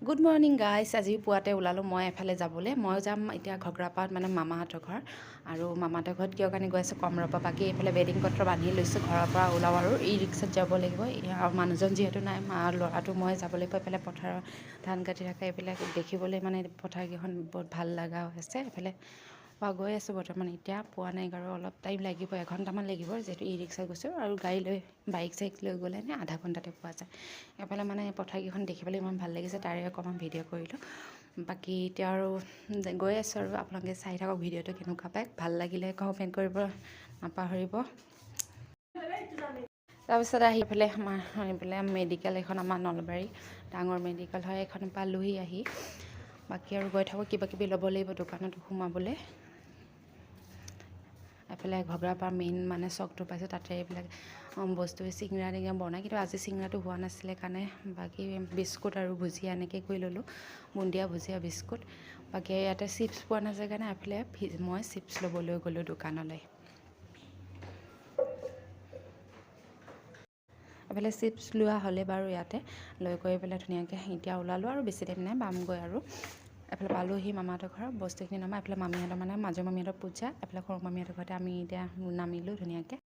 Good morning guys. আজি পুৱাতে ওলালোঁ মই এফালে যাবলৈ। মই যাম এতিয়া ঘগ্ৰাপাৰত মানে মামাহঁতৰ ঘৰ। আৰু মামাহঁতৰ ঘৰত কিয় কাৰণে গৈ আছোঁ কম ৰ'ব। বাকী এইফালে বেডিং পত্ৰ বান্ধি লৈছোঁ, ঘৰৰ পৰা ওলাওঁ আৰু ই ৰিক্সাত যাব লাগিব। আৰু মানুহজন যিহেতু নাই, মা ল'ৰাটো মই যাব লাগিব। এইফালে পথাৰৰ ধান কাটি থাকে, এইবিলাক দেখিবলৈ মানে পথাৰকেইখন বহুত ভাল লগা হৈছে। এইফালে গৈ আছোঁ বৰ্তমান। এতিয়া পোৱা নাই আৰু অলপ টাইম লাগিব, এঘণ্টামান লাগিব যিহেতু ই ৰিক্সাত গৈছোঁ। আৰু গাড়ী লৈ বাইক চাইক লৈ গ'লে নে আধা ঘণ্টাতে পোৱা যায়। এইফালে মানে পথাৰকেইখন দেখিবলৈ ইমান ভাল লাগিছে, তাৰে অকণমান ভিডিঅ' কৰিলোঁ। বাকী এতিয়া আৰু গৈ আছোঁ আৰু আপোনালোকে চাই থাকক ভিডিঅ'টো কেনেকুৱা পায়। ভাল লাগিলে কমেণ্ট কৰিব নাপাহৰিব। তাৰপিছত আহি পেলাই মেডিকেল এখন আমাৰ নলবাৰী ডাঙৰ মেডিকেল হয়, এখন পালোহি আহি। বাকী আৰু গৈ থাকোঁ, কিবা কিবি ল'ব লাগিব দোকানত সোমাবলৈ। এফালে ঘগ্ৰাপাৰ মেইন মানে চকটো পাইছোঁ, তাতে এইবিলাক বস্তু চিংৰা টিংৰা বনায়। কিন্তু আজি চিংৰাটো হোৱা নাছিলে কাৰণে বাকী বিস্কুট আৰু ভুজিয়া এনেকৈ কৰি ল'লোঁ, বুন্দিয়া ভুজিয়া বিস্কুট। বাকী ইয়াতে চিপছ পোৱা নাযায় কাৰণে এফালে মই চিপছ ল'বলৈ গ'লোঁ দোকানলৈ। এফালে চিপছ লোৱা হ'লে বাৰু ইয়াতে লৈ গৈ পেলাই ধুনীয়াকৈ এতিয়া ওলালোঁ আৰু বেছি টাইম নাই, পামগৈ আৰু। এফালে পালোঁহি মামাহঁতৰ ঘৰ, বস্তুখিনি নমাই এফালে মামীহঁতৰ মানে মাজু মামীহঁতৰ পূজা, এফালে সৰু মামীহঁতৰ ঘৰতে আমি এতিয়া নামিলোঁ ধুনীয়াকৈ।